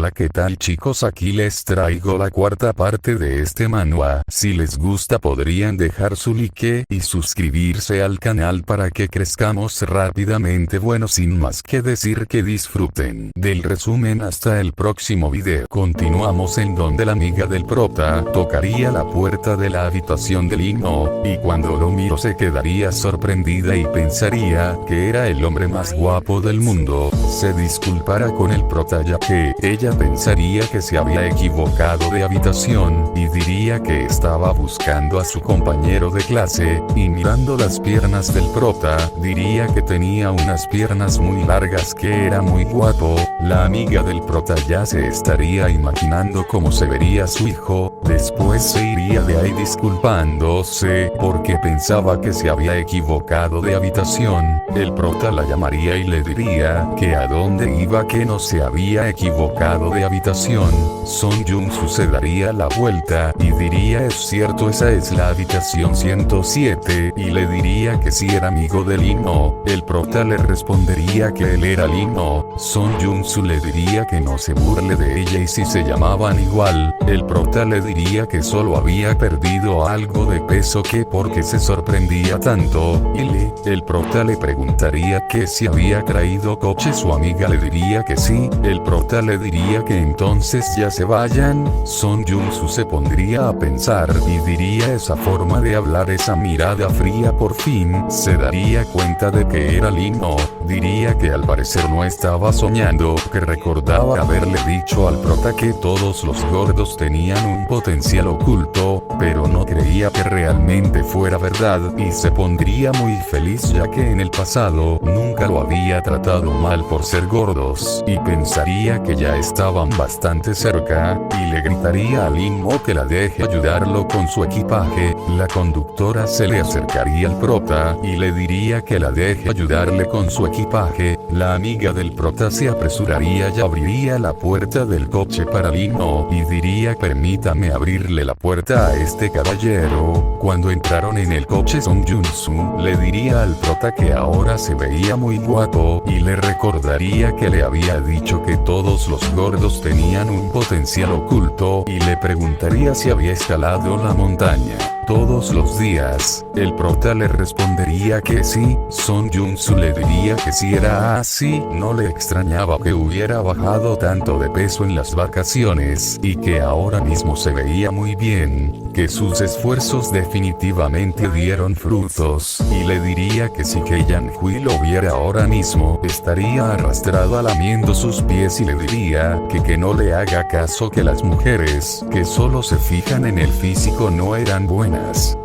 Hola, ¿qué tal chicos? Aquí les traigo la cuarta parte de este manhwa. Si les gusta podrían dejar su like y suscribirse al canal para que crezcamos rápidamente. Bueno, sin más que decir, que disfruten del resumen hasta el próximo video. Continuamos en donde la amiga del prota tocaría la puerta de la habitación del Ino, y cuando lo miró se quedaría sorprendida y pensaría que era el hombre más guapo del mundo. Se disculpará con el prota ya que ella pensaría que se había equivocado de habitación, y diría que estaba buscando a su compañero de clase, y mirando las piernas del prota, diría que tenía unas piernas muy largas, que era muy guapo. La amiga del prota ya se estaría imaginando cómo se vería su hijo. Después se iría de ahí disculpándose porque pensaba que se había equivocado de habitación. El prota la llamaría y le diría que a dónde iba, que no se había equivocado de habitación. Son Jung-soo se daría la vuelta y diría: es cierto, esa es la habitación 107, y le diría que si era amigo de Ino. El prota le respondería que él era Ino. Son Jung-soo le diría que no se burle de ella y si se llamaban igual. El prota le diría que solo había perdido algo de peso, que porque se sorprendía tanto, y el prota le preguntaría que si había traído coche. Su amiga le diría que sí. El prota le diría que entonces ya se vayan. Son Jung-soo se pondría a pensar y diría: esa forma de hablar, esa mirada fría, por fin se daría cuenta de que era Ino. Diría que al parecer no estaba soñando, que recordaba haberle dicho al prota que todos los gordos tenían un potencial oculto, pero no creía que realmente fuera verdad, y se pondría muy feliz ya que en el pasado nunca lo había tratado mal por ser gordos, y pensaría que ya estaban bastante cerca, y le gritaría a Ino que la deje ayudarlo con su equipaje. La conductora se le acercaría al prota y le diría que la deje ayudarle con su equipaje. La amiga del prota se apresuraría y abriría la puerta del coche para Ino y diría: permítame abrirle la puerta a este caballero. Cuando entraron en el coche, Son Jung-soo le diría al prota que ahora se veía muy guapo, y le recordaría que le había dicho que todos los gordos tenían un potencial oculto, y le preguntaría si había escalado la montaña todos los días. El prota le respondería que sí. Son Jung-soo le diría que si era así, no le extrañaba que hubiera bajado tanto de peso en las vacaciones, y que ahora mismo se veía muy bien, que sus esfuerzos definitivamente dieron frutos, y le diría que si que Yang-hui lo viera ahora mismo, estaría arrastrado lamiendo sus pies, y le diría que no le haga caso, que las mujeres que solo se fijan en el físico no eran buenas.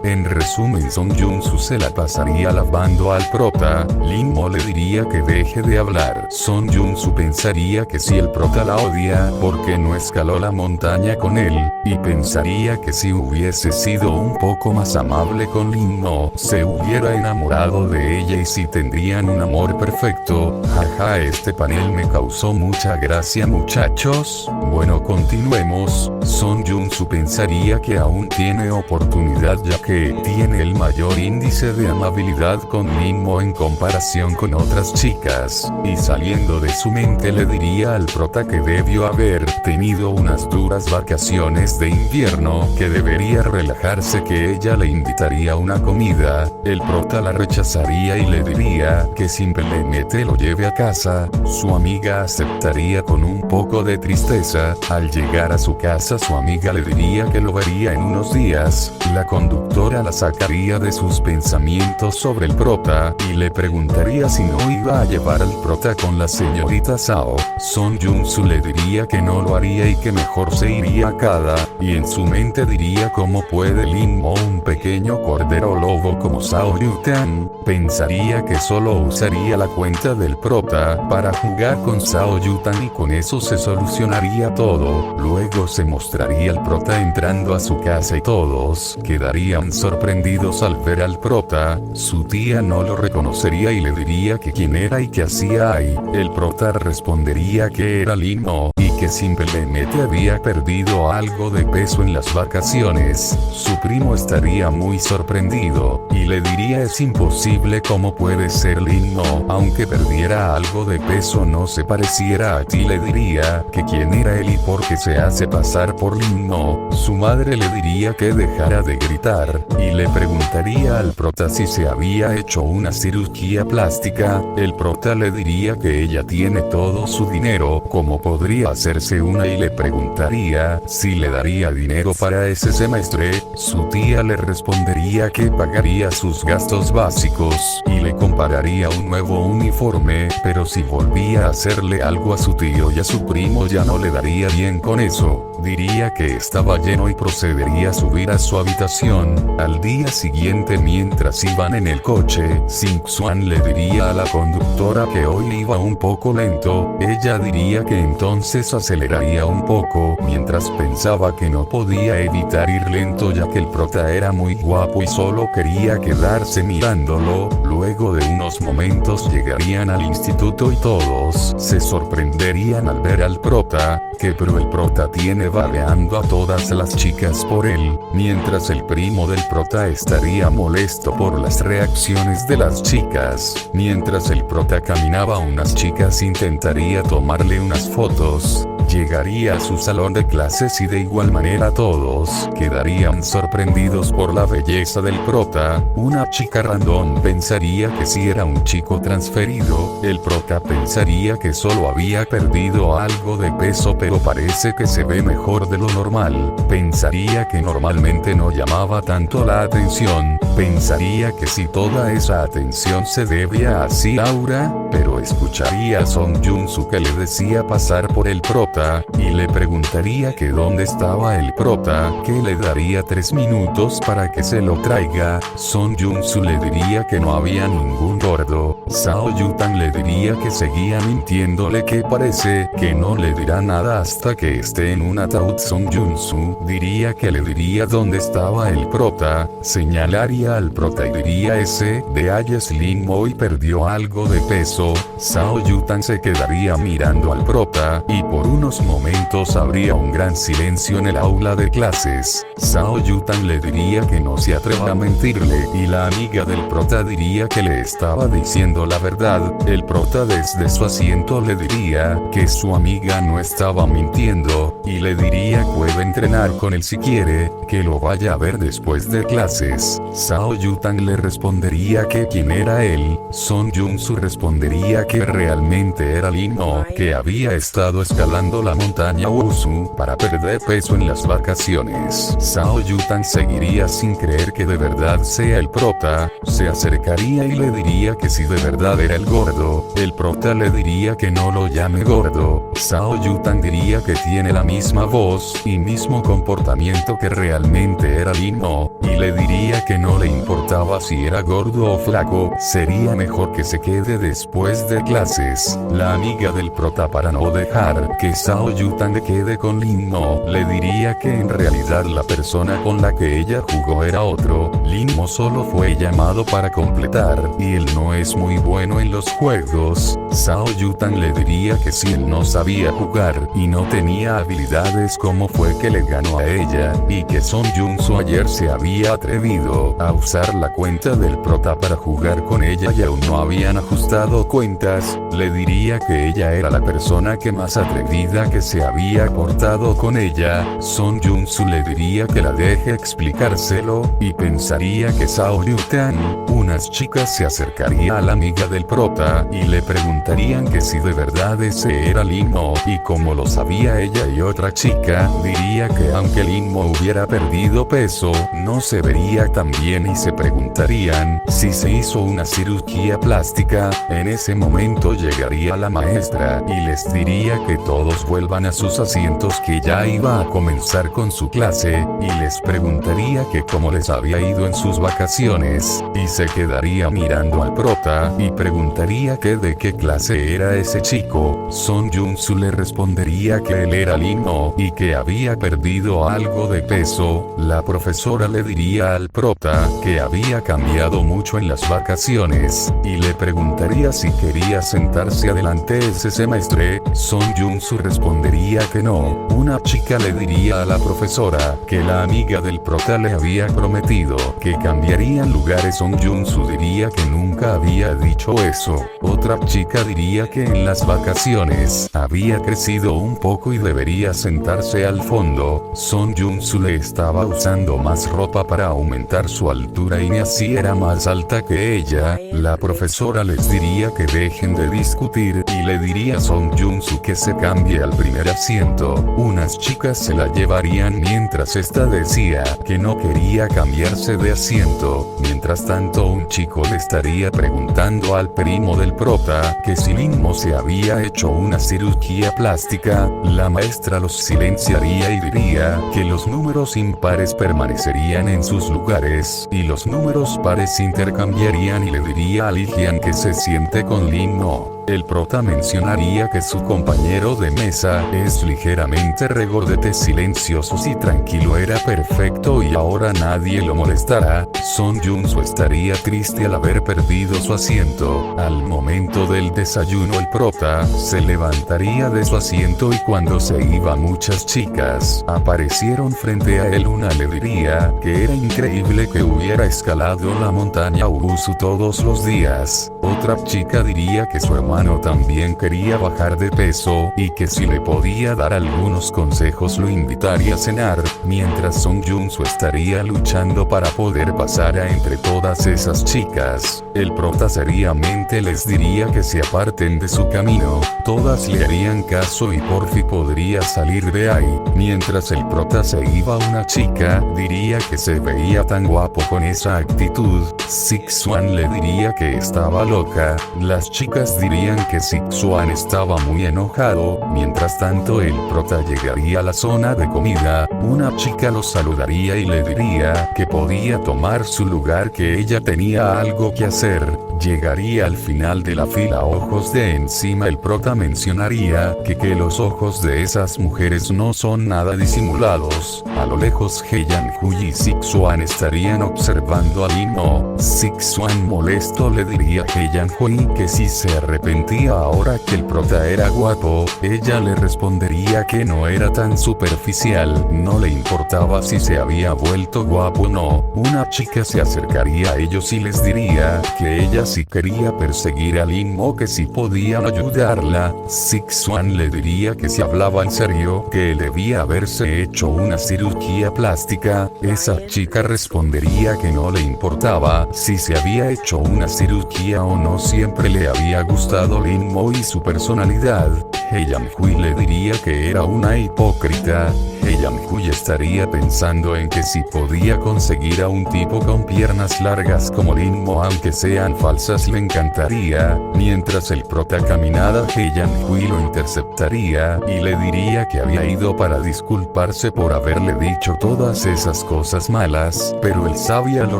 En resumen, Son Jung-soo se la pasaría lavando al prota. Ino le diría que deje de hablar. Son Jung-soo pensaría que si el prota la odia porque no escaló la montaña con él, y pensaría que si hubiese sido un poco más amable con Ino, se hubiera enamorado de ella y si tendrían un amor perfecto. Jaja, este panel me causó mucha gracia, muchachos. Bueno, continuemos. Son Jung-soo pensaría que aún tiene oportunidad ya que tiene el mayor índice de amabilidad con Ino en comparación con otras chicas, y saliendo de su mente le diría al prota que debió haber tenido unas duras vacaciones de invierno, que debería relajarse, que ella le invitaría a una comida. El prota la rechazaría y le diría que simplemente lo lleve a casa. Su amiga aceptaría con un poco de tristeza. Al llegar a su casa, su amiga le diría que lo vería en unos días. La conductora la sacaría de sus pensamientos sobre el prota, y le preguntaría si no iba a llevar al prota con la señorita Sao. Son Jung-soo le diría que no lo haría y que mejor se iría a Kada, y en su mente diría: ¿cómo puede Ino, un pequeño cordero lobo como Sao Yutan? Pensaría que solo usaría la cuenta del prota para jugar con Sao Yutan y con eso se solucionaría todo. Luego se mostraría el prota entrando a su casa y todos quedarían sorprendidos al ver al prota. Su tía no lo reconocería y le diría que quién era y qué hacía ahí. El prota respondería que era Ino, y que simplemente había perdido algo de peso en las vacaciones, su primo estaría muy sorprendido, y le diría: es imposible, ¿cómo puede ser Lin No? Aunque perdiera algo de peso no se pareciera a ti. Le diría que quién era él y por qué se hace pasar por Lin No. Su madre le diría que dejara de gritar, y le preguntaría al prota si se había hecho una cirugía plástica. El prota le diría que ella tiene todo su dinero, ¿cómo podría hacerse una? Y le preguntaría si le daría dinero para ese semestre. Su tía le respondería que pagaría sus gastos básicos, y le compraría un nuevo uniforme, pero si volvía a hacerle algo a su tío y a su primo ya no le daría bien con eso. Diría que estaba lleno y procedería a subir a su habitación. Al día siguiente, mientras iban en el coche, Sing Xuan le diría a la conductora que hoy iba un poco lento. Ella diría que entonces aceleraría un poco, mientras pensaba que no podía evitar ir lento ya que el prota era muy guapo y solo quería quedarse mirándolo. Luego de unos momentos llegarían al instituto y todos se sorprenderían al ver al prota, pero el prota tiene babeando a todas las chicas por él, mientras el primo del prota estaría molesto por las reacciones de las chicas. Mientras el prota caminaba, unas chicas intentaría tomarle unas fotos. Llegaría a su salón de clases y de igual manera todos quedarían sorprendidos por la belleza del prota. Una chica random pensaría que si era un chico transferido, el prota pensaría que solo había perdido algo de peso pero parece que se ve mejor de lo normal. Pensaría que normalmente no llamaba tanto la atención. Pensaría que si toda esa atención se debía a si aura, pero escucharía a Song Jun-soo que le decía pasar por el prota, y le preguntaría que dónde estaba el prota, que le daría 3 minutos para que se lo traiga. Song Jun-soo le diría que no había ningún gordo. Sao Yutan le diría que seguía mintiéndole, que parece que no le dirá nada hasta que esté en un ataúd. Song Jun-soo diría que le diría dónde estaba el prota, señalaría al prota y diría: ese de Ayes Lin Moy perdió algo de peso. Sao Yutan se quedaría mirando al prota, y por unos momentos habría un gran silencio en el aula de clases. Sao Yutan le diría que no se atreva a mentirle, y la amiga del prota diría que le estaba diciendo la verdad. El prota desde su asiento le diría que su amiga no estaba mintiendo, y le diría que puede entrenar con él si quiere, que lo vaya a ver después de clases. Sao Yutan le respondería que quién era él. Song Jun-soo respondería que realmente era Lin No, que había estado escalando la montaña Wusu para perder peso en las vacaciones. Sao Yutan seguiría sin creer que de verdad sea el prota. Se acercaría y le diría que si de verdad era el gordo. El prota le diría que no lo llame gordo. Sao Yutan diría que tiene la misma voz y mismo comportamiento que realmente era Lin No, y le diría que no le importaba si era gordo o flaco, sería mejor que se quede después de clases. La amiga del prota, para no dejar que Sao Yutan quede con Lin No, le diría que en realidad la persona con la que ella jugó era otro. Lin No solo fue llamado para completar, y él no es muy bueno en los juegos. Sao Yutan le diría que si él no sabía jugar y no tenía habilidades, cómo fue que le ganó a ella, y que Song Jun-soo ayer se había atrevido a usar la cuenta del prota para jugar con ella y aún no habían ajustado cuentas. Le diría que ella era la persona que más atrevida que se había portado con ella. Song Jun-soo le diría que la deje explicárselo, y pensaría que Sao Yutan. Unas chicas se acercarían a la amiga del prota y le preguntarían que si de verdad ese era Lin No, y como lo sabía ella y otra chica, diría que aunque Lin No hubiera perdido peso, no se vería tan bien, y se preguntarían si se hizo una cirugía plástica. En ese momento llegaría la maestra y les diría que todos vuelvan a sus asientos, que ya iba a comenzar con su clase. y les preguntaría que cómo les había ido en sus vacaciones, y se quedaría mirando al prota y preguntaría que de qué clase era ese chico. Son Jun-soo le respondería que él era Lin Mo y que había perdido algo de peso. La profesora le diría al prota que había cambiado mucho en las vacaciones y le preguntaría si quería sentarse adelante ese semestre. Son Jun-soo respondería que no. Una chica le diría a la profesora que la amiga del prota le había prometido que cambiarían lugares. Son Jun-soo diría que nunca había dicho eso. Otra chica diría que en las vacaciones había crecido un poco y debería sentarse al fondo. Son Jun-soo le estaba usando más ropa para aumentar su altura y ni así era más alta que ella. La profesora les diría que dejen de discutir y le diría a Son Jun-soo que se cambie al primer asiento. Unas chicas se la llevarían mientras esta decía que no quería cambiarse de asiento. Mientras tanto, un chico le estaría preguntando al primo del prota que si Lin Mo se había hecho una cirugía plástica. La maestra los silenciaría y diría que los números impares permanecerían en sus lugares y los números pares intercambiarían, y le diría a Lee Hyun que se siente con Lin Mo. El prota mencionaría que su compañero de mesa es ligeramente regordete, silencioso y tranquilo, era perfecto y ahora nadie lo molestará. Son Jun-soo estaría triste al haber perdido su asiento. Al momento del desayuno el prota se levantaría de su asiento y cuando se iba muchas chicas aparecieron frente a él. Una le diría que era increíble que hubiera escalado la montaña Ubusu todos los días. Otra chica diría que su hermano también quería bajar de peso y que si le podía dar algunos consejos lo invitaría a cenar, mientras Son Jun-soo estaría luchando para poder pasar a entre todas esas chicas. El prota seriamente les diría que se aparten de su camino. Todas le harían caso y por fin podría salir de ahí. Mientras el prota se iba, una chica diría que se veía tan guapo con esa actitud. Sik-swan le diría que estaba loca. Las chicas dirían que Sik-swan estaba muy enojado. Mientras tanto, el prota llegaría a la zona de comida. Una chica lo saludaría y le diría que podía tomar su lugar, que ella tenía algo que hacer. Llegaría al final de la fila ojos de encima. El prota mencionaría que los ojos de esas mujeres no son nada disimulados. A lo lejos Hye-Yan-hui y Sik-swan estarían observando a Lin Mo. Sik-swan molesto le diría a Hye-Yan-hui que si se arrepentía ahora que el prota era guapo. Ella le respondería que no era tan superficial, no le importaba si se había vuelto guapo o no. Una chica se acercaría a ellos y les diría que ella si quería perseguir a Lin Mo, que si podían ayudarla. Sik-swan le diría que si hablaba en serio, que debía haberse hecho una cirugía plástica. Esa chica respondería que no le importaba si se había hecho una cirugía o no, siempre le había gustado Lin Mo y su personalidad. Hye-Yan-hui le diría que era una hipócrita. Hye-Yan-hui estaría pensando en que si podía conseguir a un tipo con piernas largas como Lin Mo, aunque sean falsas, le encantaría. Mientras el prota caminaba, Hye-Yan-hui lo interceptaría y le diría que había ido para disculparse por haberle dicho todas esas cosas malas, pero él sabía lo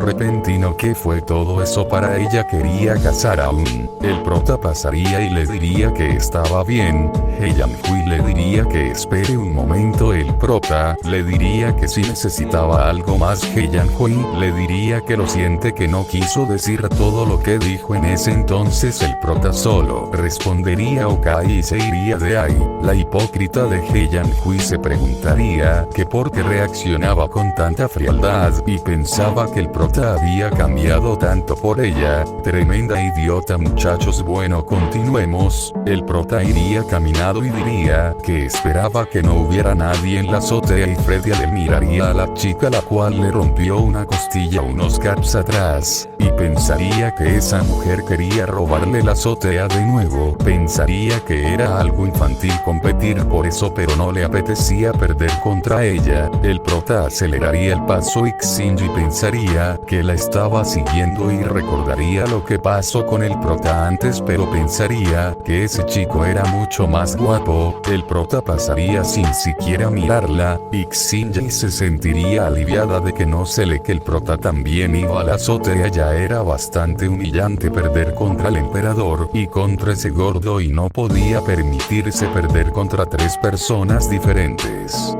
repentino que fue todo eso para ella. Quería casar aún. El prota pasaría y le diría que estaba bien. Hye-Yan-hui le diría que espere un momento. El prota le diría que si necesitaba algo más. Hye-Yan-hui le diría que lo siente, que no quiso decir todo lo que dijo en ese entonces. El prota solo respondería ok y se iría de ahí. La hipócrita de Hye-Yan-hui se preguntaría que por qué reaccionaba con tanta frialdad y pensaba que el prota había cambiado tanto por ella. Tremenda idiota, muchachos. Bueno, continuemos. El prota iría caminado y diría que esperaba que no hubiera nadie en la azotea y Freddy le miraría a la chica, la cual le rompió una costilla unos gaps atrás, y pensaría que esa mujer quería robarle la azotea de nuevo. Pensaría que era algo infantil competir por eso, pero no le apetecía perder contra ella. El prota aceleraría el paso y Shinji pensaría que la estaba siguiendo y recordaría lo que pasó con el prota antes, pero pensaría que ese chico era mucho más guapo, el prota pasaría sin siquiera mirarla, y Xinji se sentiría aliviada de que no se le que el prota también iba a la azotea. Ya era bastante humillante perder contra el emperador y contra ese gordo, y no podía permitirse perder contra tres personas diferentes.